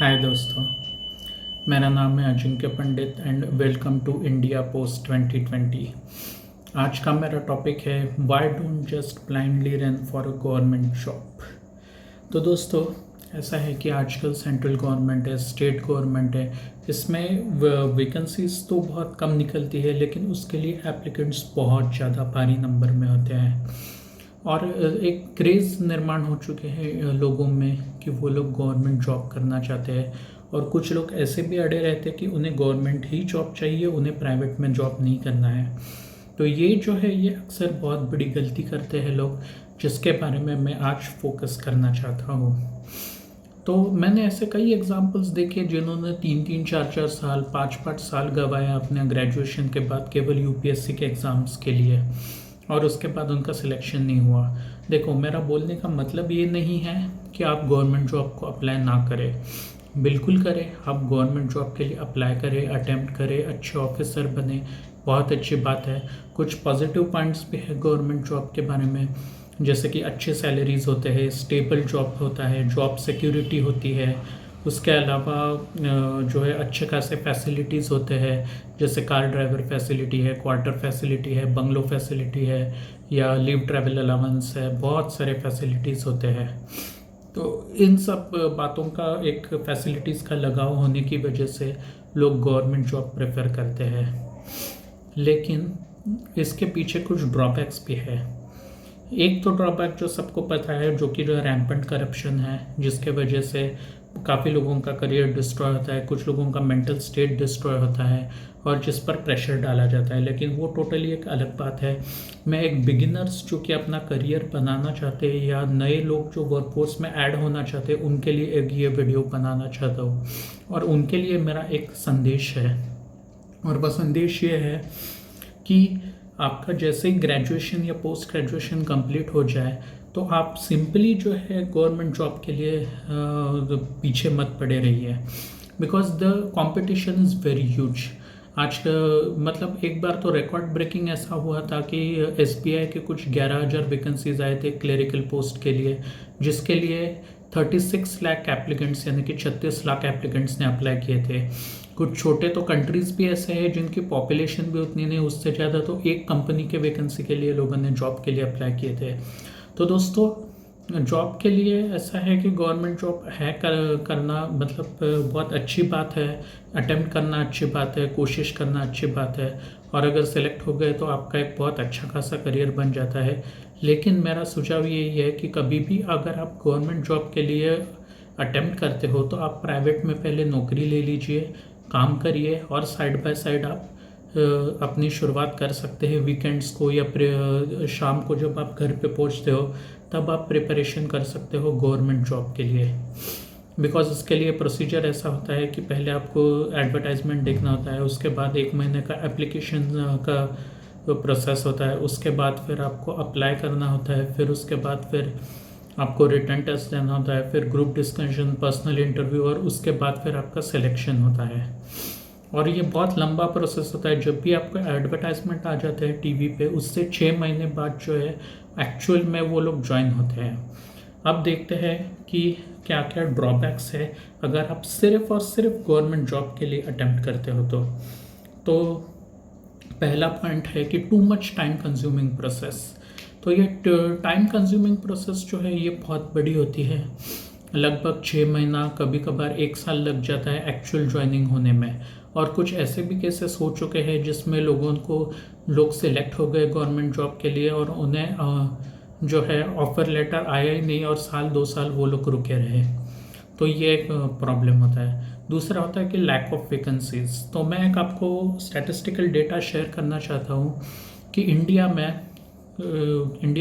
हाय दोस्तों, मेरा नाम है Ajinkya Pandit and welcome to India post 2020। आज का मेरा टॉपिक है why don't just blindly run for a government job. तो दोस्तों, ऐसा है कि आजकल सेंट्रल गवर्नमेंट है, स्टेट गवर्नमेंट है, इसमें वैकेंसीज तो बहुत कम निकलती है, लेकिन उसके लिए एप्लीकेंट्स बहुत ज़्यादा भारी नंबर में होते हैं और एक क्रेज़ निर्माण हो चुके हैं लोगों में कि वो लोग गवर्नमेंट जॉब करना चाहते हैं। और कुछ लोग ऐसे भी अड़े रहते हैं कि उन्हें गवर्नमेंट ही जॉब चाहिए, उन्हें प्राइवेट में जॉब नहीं करना है। तो ये जो है ये अक्सर बहुत बड़ी गलती करते हैं लोग, जिसके बारे में मैं आज फोकस करना चाहता हूँ। तो मैंने ऐसे कई एग्जाम्पल्स देखे जिन्होंने 3-3, 4-4 साल, 5-5 साल गवाया अपने ग्रेजुएशन के बाद केवल यूपीएससी के एग्ज़ाम्स के लिए, और उसके बाद उनका सिलेक्शन नहीं हुआ। देखो, मेरा बोलने का मतलब ये नहीं है कि आप गवर्नमेंट जॉब को अप्लाई ना करें, बिल्कुल करें। आप गवर्नमेंट जॉब के लिए अप्लाई करें, अटेम्प्ट करें, अच्छे ऑफिसर बने, बहुत अच्छी बात है। कुछ पॉजिटिव पॉइंट्स भी है गवर्नमेंट जॉब के बारे में, जैसे कि अच्छे सैलरीज होते हैं, स्टेबल जॉब होता है, जॉब सिक्योरिटी होती है। उसके अलावा जो है अच्छे खासे फैसिलिटीज़ होते हैं, जैसे कार ड्राइवर फैसिलिटी है, क्वार्टर फैसिलिटी है, बंगलो फैसिलिटी है, या लीव ट्रैवल अलाउंस है, बहुत सारे फैसिलिटीज़ होते हैं। तो इन सब बातों का एक फैसिलिटीज़ का लगाव होने की वजह से लोग गवर्नमेंट जॉब प्रेफर करते हैं, लेकिन इसके पीछे कुछ ड्रॉबैक्स भी है। एक तो ड्रॉबैक जो सबको पता है, जो कि रैम्पेंट करप्शन है, जिसके वजह से काफ़ी लोगों का करियर डिस्ट्रॉय होता है, कुछ लोगों का मेंटल स्टेट डिस्ट्रॉय होता है, और जिस पर प्रेशर डाला जाता है। लेकिन वो टोटली एक अलग बात है। मैं एक बिगिनर्स जो कि अपना करियर बनाना चाहते हैं, या नए लोग जो वर्कफोर्स में ऐड होना चाहते हैं, उनके लिए एक ये वीडियो बनाना चाहता हूँ। और उनके लिए मेरा एक संदेश है, और वह संदेश ये है कि आपका जैसे ही ग्रेजुएशन या पोस्ट ग्रेजुएशन कंप्लीट हो जाए, तो आप सिंपली जो है गवर्नमेंट जॉब के लिए पीछे मत पड़े रहिए, because the competition is very huge. आज मतलब एक बार तो रिकॉर्ड ब्रेकिंग ऐसा हुआ था कि एसबीआई के कुछ 11,000 वैकेंसीज आए थे क्लेरिकल पोस्ट के लिए, जिसके लिए 36 लाख एप्लीकेंट्स यानी कि 36 लाख एप्लीकेंट्स ने अप्लाई किए थे। कुछ छोटे तो कंट्रीज़ भी ऐसे हैं जिनकी पॉपुलेशन भी उतनी नहीं, उससे ज़्यादा तो एक कंपनी के वैकेंसी के लिए लोगों ने जॉब के लिए अप्लाई किए थे। तो दोस्तों, जॉब के लिए ऐसा है कि गवर्नमेंट जॉब है करना मतलब बहुत अच्छी बात है, अटेम्प्ट करना अच्छी बात है, कोशिश करना अच्छी बात है, और अगर सेलेक्ट हो गए तो आपका एक बहुत अच्छा खासा करियर बन जाता है। लेकिन मेरा सुझाव यही है कि कभी भी अगर आप गवर्नमेंट जॉब के लिए अटेम्प्ट करते हो, तो आप प्राइवेट में पहले नौकरी ले लीजिए, काम करिए, और साइड बाय साइड आप अपनी शुरुआत कर सकते हैं वीकेंड्स को, या शाम को जब आप घर पे पहुंचते हो तब आप प्रिपरेशन कर सकते हो गवर्नमेंट जॉब के लिए। बिकॉज इसके लिए प्रोसीजर ऐसा होता है कि पहले आपको एडवर्टाइजमेंट देखना होता है, उसके बाद 1 महीने का एप्लीकेशन का प्रोसेस होता है, उसके बाद फिर आपको अप्लाई करना होता है, फिर उसके बाद फिर आपको रिटन टेस्ट देना होता है, फिर ग्रुप डिस्कशन, पर्सनल इंटरव्यू, और उसके बाद फिर आपका सिलेक्शन होता है। और ये बहुत लंबा प्रोसेस होता है। जब भी आपको एडवर्टाइजमेंट आ जाता है टीवी पे, उससे 6 महीने बाद जो है एक्चुअल में वो लोग ज्वाइन होते हैं। अब देखते हैं कि क्या क्या ड्रॉबैक्स है अगर आप सिर्फ और सिर्फ गवर्नमेंट जॉब के लिए अटेम्प्ट करते हो। तो पहला पॉइंट है कि too much time consuming process. तो ये टाइम कंज्यूमिंग प्रोसेस जो है ये बहुत बड़ी होती है, लगभग 6 महीना, कभी कभार 1 साल लग जाता है एक्चुअल ज्वाइनिंग होने में। और कुछ ऐसे भी केसेस हो चुके हैं जिसमें लोग सिलेक्ट हो गए गवर्नमेंट जॉब के लिए, और उन्हें जो है ऑफर लेटर आया ही नहीं, और 1-2 साल वो लोग रुके रहे। तो ये एक प्रॉब्लम होता है। दूसरा होता है कि लैक ऑफ वैकेंसीज। तो मैं एक आपको स्टैटिस्टिकल डेटा शेयर करना चाहता हूँ कि इंडिया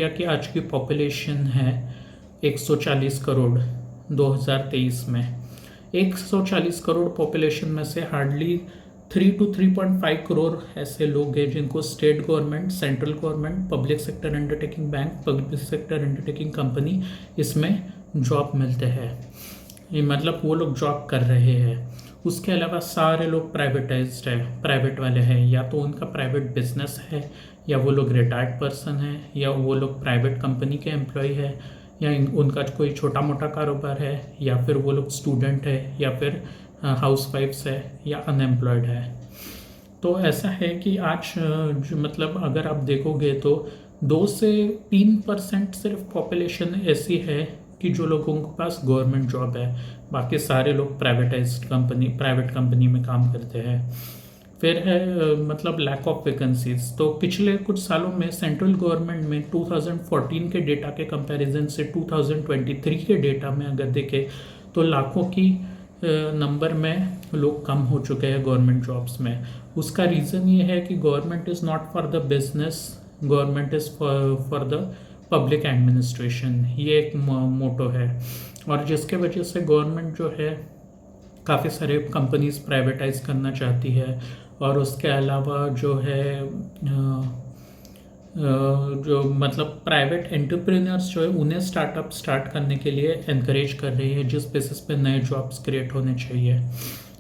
की आज की पॉपुलेशन है 140 करोड़ 2023 में। 140 करोड़ पॉपुलेशन में से हार्डली 3 to 3.5 करोड़ ऐसे लोग हैं जिनको state government, central government, public sector undertaking bank, public sector undertaking company, इसमें जॉब मिलते हैं। ये मतलब वो लोग जॉब कर रहे हैं। उसके अलावा सारे लोग प्राइवेटाइज्ड है, प्राइवेट वाले हैं, या तो उनका प्राइवेट बिजनेस है, या वो लोग रिटायर्ड पर्सन है, या वो लोग प्राइवेट कंपनी के एम्प्लॉय है, या उनका कोई छोटा मोटा कारोबार है, या फिर वो लोग स्टूडेंट है, या फिर हाउस वाइफ्स है, या अनएम्प्लॉयड है। तो ऐसा है कि आज जो मतलब अगर आप देखोगे तो 2 से 3% सिर्फ पॉपुलेशन ऐसी है कि जो लोगों के पास गवर्नमेंट जॉब है, बाकी सारे लोग प्राइवेट कंपनी में काम करते हैं। फिर है मतलब लैक ऑफ वैकेंसीज। तो पिछले कुछ सालों में सेंट्रल गवर्नमेंट में 2014 के डेटा के कंपैरिजन से 2023 के डेटा में अगर देखें तो लाखों की नंबर में लोग कम हो चुके हैं गवर्नमेंट जॉब्स में। उसका रीज़न ये है कि government is not for the business, government is for the public administration, ये एक मोटो है। और जिसके वजह से गवर्नमेंट जो है काफ़ी सारे कंपनीज प्राइवेटाइज करना चाहती है, और उसके अलावा जो है जो मतलब प्राइवेट एंटरप्रेन्योर्स जो है उन्हें स्टार्टअप स्टार्ट करने के लिए एनकरेज कर रही है, जिस बेसिस पे नए जॉब्स क्रिएट होने चाहिए।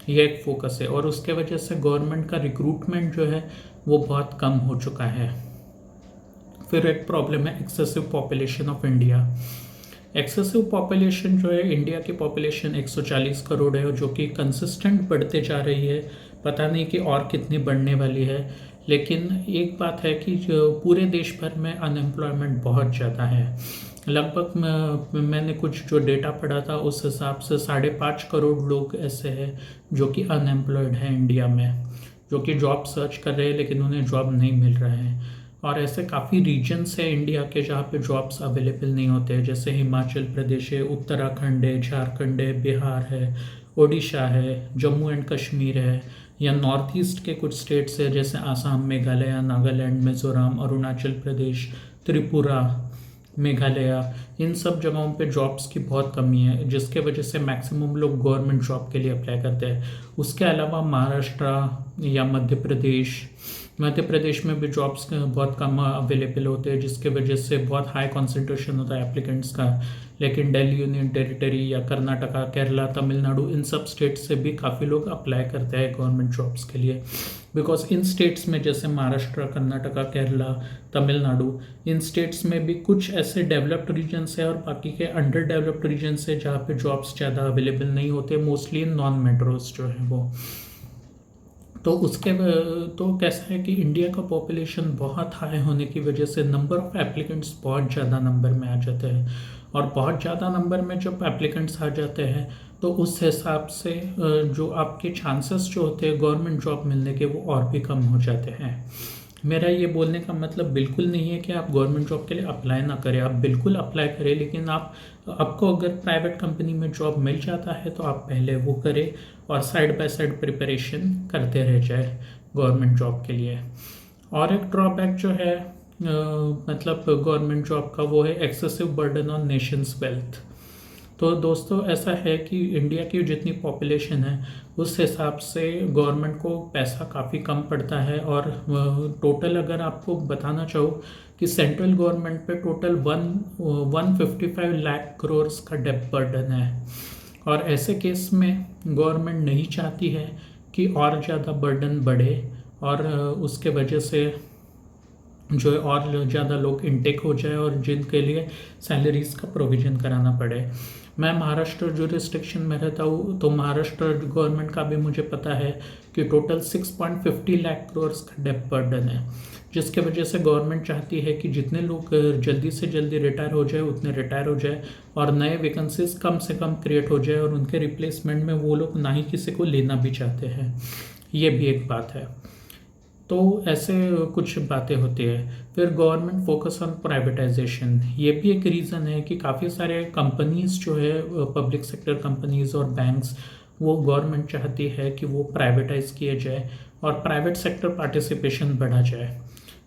ये एक फोकस है, और उसके वजह से गवर्नमेंट का रिक्रूटमेंट जो है वो बहुत कम हो चुका है। फिर एक प्रॉब्लम है excessive population of India. Excessive population जो है, इंडिया की पॉपुलेशन 140 करोड़ है, जो कि कंसिस्टेंट बढ़ते जा रही है। पता नहीं कि और कितनी बढ़ने वाली है, लेकिन एक बात है कि जो पूरे देश भर में अनएम्प्लॉयमेंट बहुत ज़्यादा है। लगभग मैंने कुछ जो डेटा पढ़ा था उस हिसाब से 5.5 करोड़ लोग ऐसे हैं जो कि अनएम्प्लॉयड हैं इंडिया में, जो कि जॉब सर्च कर रहे हैं लेकिन उन्हें जॉब नहीं मिल रहा है। और ऐसे काफ़ी रीजन्स है इंडिया के जहाँ पे जॉब्स अवेलेबल नहीं होते हैं, जैसे हिमाचल प्रदेश है, उत्तराखंड है, झारखंड है, बिहार है, उड़ीसा है, जम्मू एंड कश्मीर है, या नॉर्थ ईस्ट के कुछ स्टेट्स है जैसे आसाम, मेघालय, नागालैंड, मिजोरम, अरुणाचल प्रदेश, त्रिपुरा, मेघालय। इन सब जगहों पे जॉब्स की बहुत कमी है, जिसके वजह से मैक्सिमम लोग गवर्नमेंट जॉब के लिए अप्लाई करते हैं। उसके अलावा महाराष्ट्र या मध्य प्रदेश में भी जॉब्स बहुत कम अवेलेबल होते हैं, जिसके वजह से बहुत हाई कंसंट्रेशन होता है एप्लीकेंट्स का। लेकिन दिल्ली यूनियन टेरिटरी या कर्नाटका, केरला, तमिलनाडु, इन सब स्टेट्स से भी काफ़ी लोग अप्लाई करते हैं गवर्नमेंट जॉब्स के लिए, बिकॉज इन स्टेट्स में जैसे महाराष्ट्र, कर्नाटका, केरला, तमिलनाडु, इन स्टेट्स में भी कुछ ऐसे डेवलप्ड रीजन्स है और बाकी के अंडर डेवलप्ड रीजन्स है जहाँ पे जॉब्स ज़्यादा अवेलेबल नहीं होते, मोस्टली नॉन मेट्रोज जो है वो। तो कैसा है कि इंडिया का पॉपुलेशन बहुत हाई होने की वजह से नंबर ऑफ एप्लीकेंट्स बहुत ज़्यादा नंबर में आ जाते हैं, और बहुत ज़्यादा नंबर में जब एप्लीकेंट्स आ जाते हैं तो उस हिसाब से जो आपके चांसेस जो होते हैं गवर्नमेंट जॉब मिलने के वो और भी कम हो जाते हैं। मेरा ये बोलने का मतलब बिल्कुल नहीं है कि आप गवर्नमेंट जॉब के लिए अप्लाई ना करें, आप बिल्कुल अप्लाई करें, लेकिन आपको अगर प्राइवेट कंपनी में जॉब मिल जाता है तो आप पहले वो करें और साइड बाय साइड प्रिपरेशन करते रह जाए गवर्नमेंट जॉब के लिए। और एक ड्रॉबैक जो है मतलब गवर्नमेंट जॉब का, वो है excessive burden on Nations wealth. तो दोस्तों ऐसा है कि इंडिया की जितनी पॉपुलेशन है उस हिसाब से गवर्नमेंट को पैसा काफ़ी कम पड़ता है, और टोटल अगर आपको बताना चाहूँ कि सेंट्रल गवर्नमेंट पे टोटल 155 लाख करोड़ का डेब्ट बर्डन है। और ऐसे केस में गवर्नमेंट नहीं चाहती है कि और ज़्यादा बर्डन बढ़े, और उसके वजह से जो है और ज़्यादा लोग इनटेक हो जाए और जिनके लिए सैलरीज का प्रोविज़न कराना पड़े। मैं महाराष्ट्र जुरिस्डिक्शन में रहता हूँ, तो महाराष्ट्र गवर्नमेंट का भी मुझे पता है कि टोटल 6.50 लाख करोड़ का डेब्ट बर्डन है, जिसके वजह से गवर्नमेंट चाहती है कि जितने लोग जल्दी से जल्दी रिटायर हो जाए उतने रिटायर हो जाए, और नए वैकेंसीज कम से कम क्रिएट हो जाए, और उनके रिप्लेसमेंट में वो लोग ना ही किसी को लेना भी चाहते हैं। ये भी एक बात है। तो ऐसे कुछ बातें होती है। फिर गवर्नमेंट फोकस ऑन प्राइवेटाइजेशन, ये भी एक रीज़न है कि काफ़ी सारे कंपनीज जो है पब्लिक सेक्टर कंपनीज और बैंक्स, वो गवर्नमेंट चाहती है कि वो प्राइवेटाइज किए जाए और प्राइवेट सेक्टर पार्टिसिपेशन बढ़ा जाए।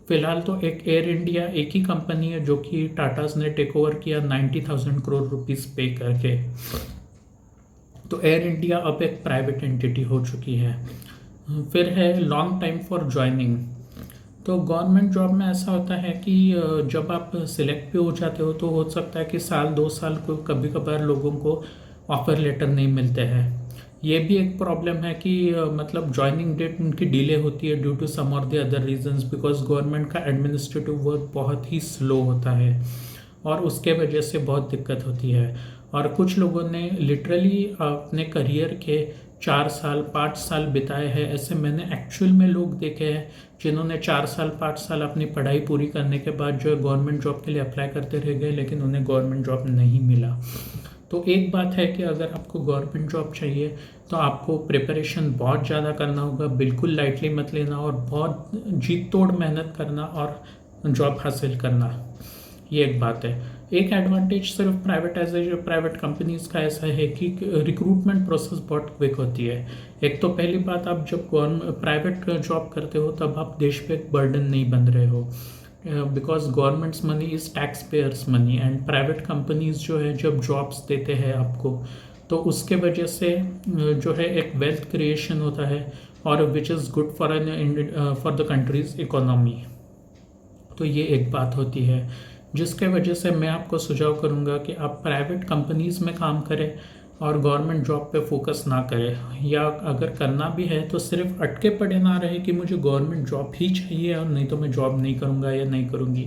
फिलहाल तो एक एयर इंडिया एक ही कंपनी है जो कि टाटाज ने टेक ओवर किया 90,000 करोड़ रुपीज़ पे करके। तो एयर इंडिया अब एक प्राइवेट एंटिटी हो चुकी है। फिर है लॉन्ग टाइम फॉर ज्वाइनिंग। तो गवर्नमेंट जॉब में ऐसा होता है कि जब आप सिलेक्ट भी हो जाते हो तो हो सकता है कि 1-2 साल को कभी कभार लोगों को ऑफर लेटर नहीं मिलते हैं। ये भी एक प्रॉब्लम है कि मतलब ज्वाइनिंग डेट उनकी डिले होती है ड्यू टू सम और the other reasons, because government का एडमिनिस्ट्रेटिव वर्क बहुत ही स्लो होता है। और उसके वजह से बहुत दिक्कत होती है। और कुछ लोगों ने लिटरली अपने करियर के 4 साल 5 साल बिताए हैं। ऐसे मैंने एक्चुअल में लोग देखे हैं जिन्होंने 4 साल 5 साल अपनी पढ़ाई पूरी करने के बाद जो है गवर्नमेंट जॉब के लिए अप्लाई करते रह गए, लेकिन उन्हें गवर्नमेंट जॉब नहीं मिला। तो एक बात है कि अगर आपको गवर्नमेंट जॉब चाहिए तो आपको प्रिपरेशन बहुत ज़्यादा करना होगा, बिल्कुल लाइटली मत लेना और बहुत जी तोड़ मेहनत करना और जॉब हासिल करना। ये एक बात है। एक एडवांटेज सिर्फ प्राइवेट कंपनीज का ऐसा है कि रिक्रूटमेंट प्रोसेस बहुत क्विक होती है। एक तो पहली बात, आप जब प्राइवेट जॉब करते हो तब आप देश पे एक बर्डन नहीं बन रहे हो, because governments money is tax payers money. And private companies जो है जब जॉब्स देते हैं आपको, तो उसके वजह से जो है एक वेल्थ क्रिएशन होता है और which is good for the countries economy. तो ये एक बात होती है जिसके वजह से मैं आपको सुझाव करूँगा कि आप प्राइवेट कंपनीज़ में काम करें और गवर्नमेंट जॉब पे फोकस ना करें, या अगर करना भी है तो सिर्फ अटके पड़े ना रहे कि मुझे गवर्नमेंट जॉब ही चाहिए और नहीं तो मैं जॉब नहीं करूँगा या नहीं करूँगी,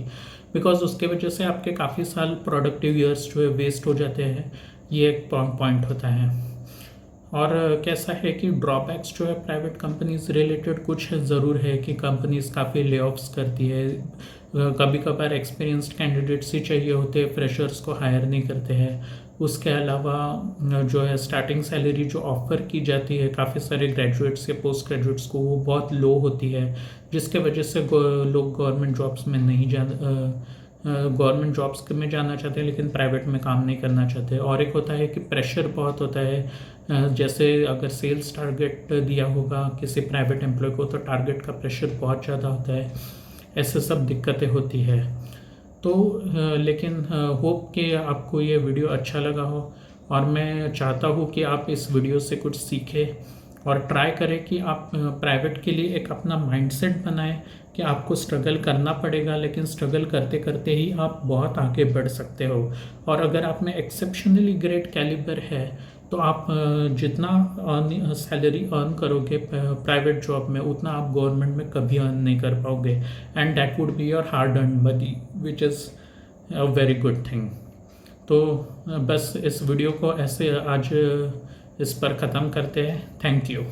बिकॉज उसके वजह से आपके काफ़ी साल प्रोडक्टिव ईयर्स जो है वेस्ट हो जाते हैं। ये एक पॉइंट होता है। और कैसा है कि ड्रॉबैक्स जो है प्राइवेट कंपनीज रिलेटेड कुछ ज़रूर है कि कंपनीज काफ़ी ले ऑफ्स करती है, कभी कभार एक्सपीरियंस्ड कैंडिडेट्स ही चाहिए होते हैं, फ्रेशर्स को हायर नहीं करते हैं। उसके अलावा जो है स्टार्टिंग सैलरी जो ऑफ़र की जाती है काफ़ी सारे ग्रेजुएट्स या पोस्ट ग्रेजुएट्स को, वो बहुत लो होती है, जिसके वजह से लोग गवर्नमेंट जॉब्स में नहीं गवर्नमेंट जॉब्स में जाना चाहते हैं लेकिन प्राइवेट में काम नहीं करना चाहते। और एक होता है कि प्रेशर बहुत होता है, जैसे अगर सेल्स टारगेट दिया होगा किसी प्राइवेट एम्प्लॉय को तो टारगेट का प्रेशर बहुत ज़्यादा होता है। ऐसे सब दिक्कतें होती है। तो लेकिन होप कि आपको ये वीडियो अच्छा लगा हो, और मैं चाहता हूँ कि आप इस वीडियो से कुछ सीखें और ट्राई करें कि आप प्राइवेट के लिए एक अपना माइंडसेट बनाएं कि आपको स्ट्रगल करना पड़ेगा, लेकिन स्ट्रगल करते करते ही आप बहुत आगे बढ़ सकते हो। और अगर आप में एक्सेप्शनली ग्रेट कैलिबर है तो आप जितना सैलरी अर्न करोगे प्राइवेट जॉब में, उतना आप गवर्नमेंट में कभी अर्न नहीं कर पाओगे। And that would be your hard earn money which is a very good thing. तो बस इस वीडियो को ऐसे आज इस पर ख़त्म करते हैं। Thank you.